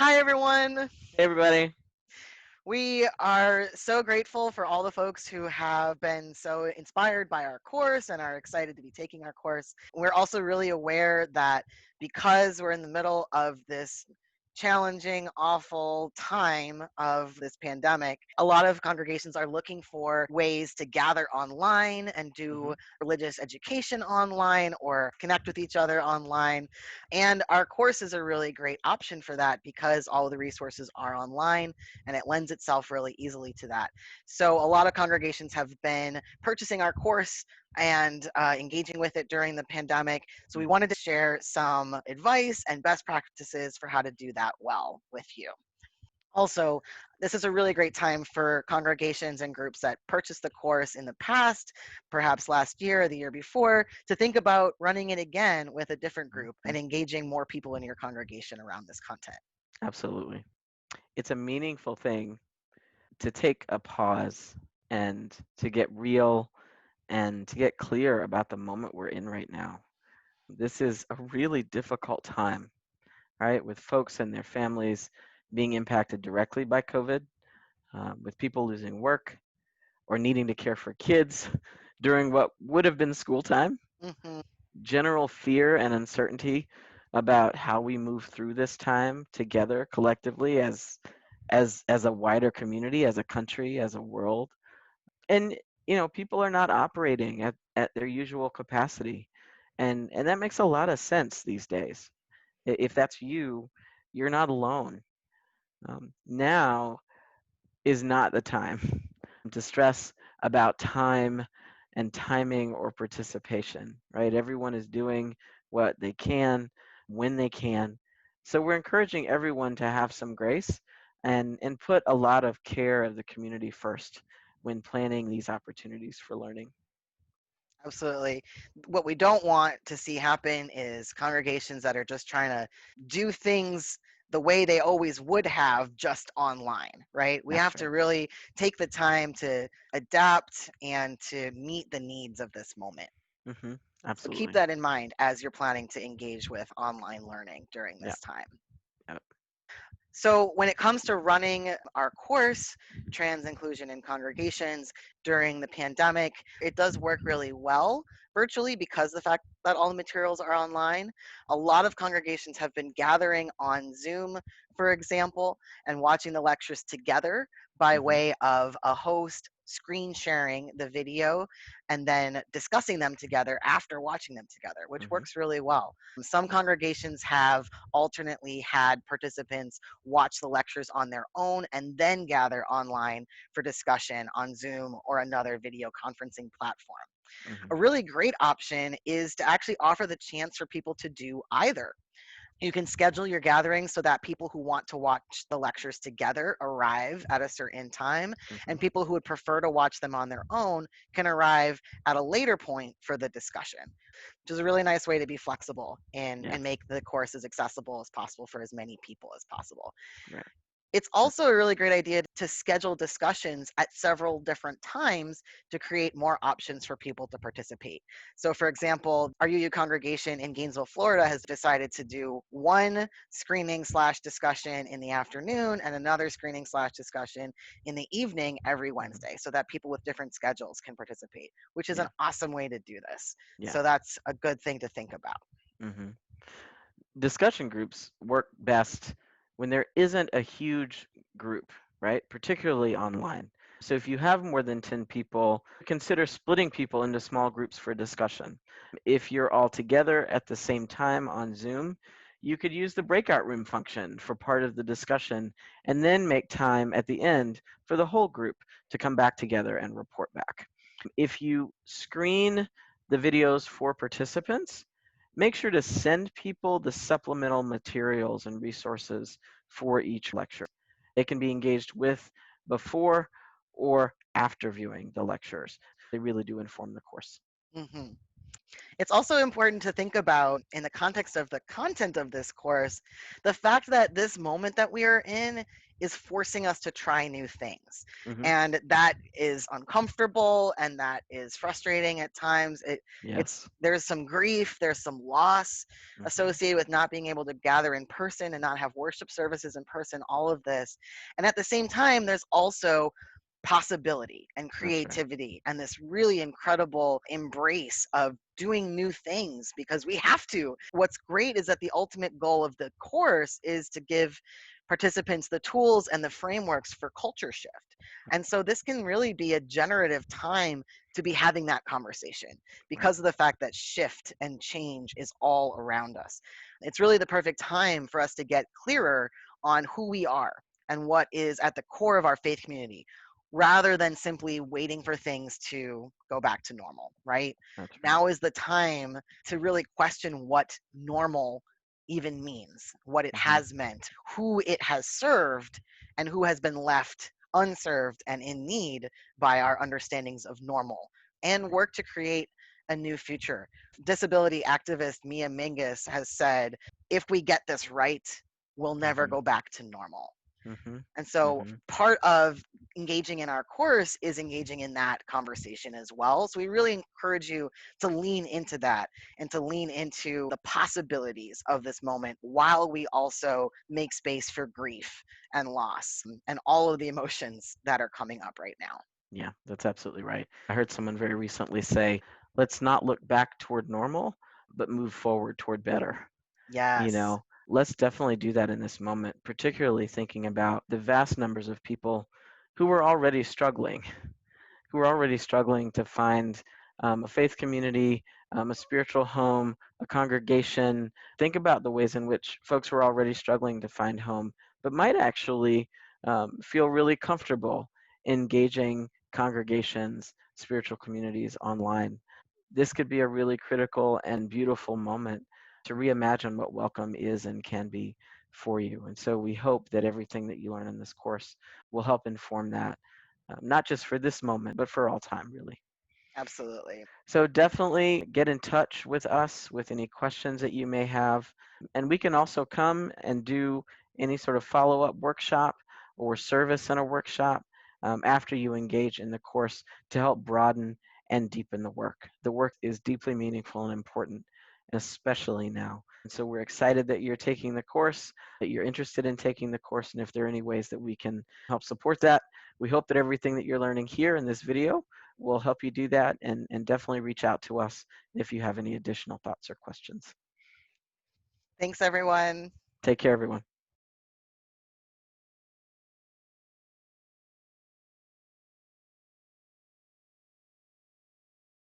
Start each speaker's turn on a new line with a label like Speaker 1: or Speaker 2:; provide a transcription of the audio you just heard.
Speaker 1: Hi, everyone.
Speaker 2: Hey everybody.
Speaker 1: We are so grateful for all the folks who have been so inspired by our course and are excited to be taking our course. We're also really aware that because we're in the middle of this challenging, awful time of this pandemic, a lot of congregations are looking for ways to gather online and
Speaker 2: hmm
Speaker 1: do religious education online or connect with each other online. And our course is a really great option for that because all of the resources are online and it lends itself really easily to that. So a lot of congregations have been purchasing our course and engaging with it during the pandemic. So we wanted to share some advice and best practices for how to do that well with you. Also, this is a really great time for congregations and groups that purchased the course in the past, perhaps last year or the year before, to think about running it again with a different group and engaging more people in your congregation around this content.
Speaker 2: Absolutely. It's a meaningful thing to take a pause and to get real and to get clear about the moment we're in right now. This is a really difficult time, right? With folks and their families being impacted directly by COVID, with people losing work or needing to care for kids during what would have been school time,
Speaker 1: Hmm.
Speaker 2: general fear and uncertainty about how we move through this time together collectively as a wider community, as a country, as a world. And people are not operating at their usual capacity. And that makes a lot of sense these days. If that's you, you're not alone. Now is not the time to stress about time and timing or participation, right? Everyone is doing what they can when they can. So we're encouraging everyone to have some grace and put a lot of care of the community first when planning these opportunities for learning.
Speaker 1: Absolutely. What we don't want to see happen is congregations that are just trying to do things the way they always would have just online, right? We
Speaker 2: That's
Speaker 1: have to
Speaker 2: right.
Speaker 1: really take the time to adapt and to meet the needs of this moment.
Speaker 2: hmm
Speaker 1: So keep
Speaker 2: Absolutely.
Speaker 1: that in mind as you're planning to engage with online learning during
Speaker 2: Yeah.
Speaker 1: this time.
Speaker 2: Yeah.
Speaker 1: So, when it comes to running our course, Trans Inclusion in Congregations, during the pandemic, it does work really well virtually because the fact that all the materials are online. A lot of congregations have been gathering on Zoom, for example, and watching the lectures together by
Speaker 2: hmm
Speaker 1: way of a host screen sharing the video and then discussing them together after watching them together, which
Speaker 2: hmm
Speaker 1: works really well. Some congregations have alternately had participants watch the lectures on their own and then gather online for discussion on Zoom or another video conferencing platform.
Speaker 2: hmm
Speaker 1: A really great option is to actually offer the chance for people to do either. You can schedule your gatherings so that people who want to watch the lectures together arrive at a certain time,
Speaker 2: hmm
Speaker 1: and people who would prefer to watch them on their own can arrive at a later point for the discussion, which is a really nice way to be flexible
Speaker 2: Yeah.
Speaker 1: and make the course as accessible as possible for as many people as possible.
Speaker 2: Right.
Speaker 1: It's also a really great idea to schedule discussions at several different times to create more options for people to participate. So, for example, our UU congregation in Gainesville, Florida has decided to do one screening slash discussion in the afternoon and another screening slash discussion in the evening every
Speaker 2: hmm
Speaker 1: Wednesday so that people with different schedules can participate, which is an
Speaker 2: Yeah.
Speaker 1: awesome way to do this.
Speaker 2: Yeah.
Speaker 1: So, that's a good thing to think about.
Speaker 2: hmm Discussion groups work best when there isn't a huge group, right? Particularly online. So if you have more than 10 people, consider splitting people into small groups for discussion. If you're all together at the same time on Zoom, you could use the breakout room function for part of the discussion and then make time at the end for the whole group to come back together and report back. If you screen the videos for participants, make sure to send people the supplemental materials and resources for each lecture. They can be engaged with before or after viewing the lectures. They really do inform the course.
Speaker 1: Mhm. It's also important to think about, in the context of the content of this course, the fact that this moment that we are in is forcing us to try new things.
Speaker 2: Hmm.
Speaker 1: And that is uncomfortable and that is frustrating at times. It's
Speaker 2: Yes.
Speaker 1: there's some grief, there's some loss
Speaker 2: Hmm.
Speaker 1: associated with not being able to gather in person and not have worship services in person, all of this. And at the same time, there's also possibility and
Speaker 2: That's right.
Speaker 1: creativity and this really incredible embrace of doing new things because we have to. What's great is that the ultimate goal of the course is to give participants the tools and the frameworks for culture shift. And so this can really be a generative time to be having that conversation
Speaker 2: Right.
Speaker 1: because of the fact that shift and change is all around us. It's really the perfect time for us to get clearer on who we are and what is at the core of our faith community rather than simply waiting for things to go back to normal, right?
Speaker 2: That's right.
Speaker 1: Now is the time to really question what normal even means, what it
Speaker 2: Hmm.
Speaker 1: has meant, who it has served, and who has been left unserved and in need by our understandings of normal, and
Speaker 2: Right.
Speaker 1: work to create a new future. Disability activist Mia Mingus has said, if we get this right, we'll never
Speaker 2: Hmm.
Speaker 1: go back to normal.
Speaker 2: Hmm.
Speaker 1: And so
Speaker 2: Hmm.
Speaker 1: part of engaging in our course is engaging in that conversation as well. So we really encourage you to lean into that and to lean into the possibilities of this moment while we also make space for grief and loss and all of the emotions that are coming up right now.
Speaker 2: Yeah, that's absolutely right. I heard someone very recently say, let's not look back toward normal, but move forward toward better. You
Speaker 1: Yes.
Speaker 2: know, let's definitely do that in this moment, particularly thinking about the vast numbers of people who are already struggling, who are already struggling to find a faith community, a spiritual home, a congregation. Think about the ways in which folks who are already struggling to find home, but might actually feel really comfortable engaging congregations, spiritual communities online. This could be a really critical and beautiful moment to reimagine what welcome is and can be for you. And so we hope that everything that you learn in this course will help inform that, not just for this moment, but for all time, really.
Speaker 1: Absolutely.
Speaker 2: So definitely get in touch with us with any questions that you may have. And we can also come and do any sort of follow up workshop or service in a workshop after you engage in the course to help broaden and deepen the work. The work is deeply meaningful and important, especially now. And so we're excited that you're taking the course, that you're interested in taking the course, and if there are any ways that we can help support that, we hope that everything that you're learning here in this video will help you do that, and definitely reach out to us if you have any additional thoughts or questions.
Speaker 1: Thanks, everyone.
Speaker 2: Take care, everyone.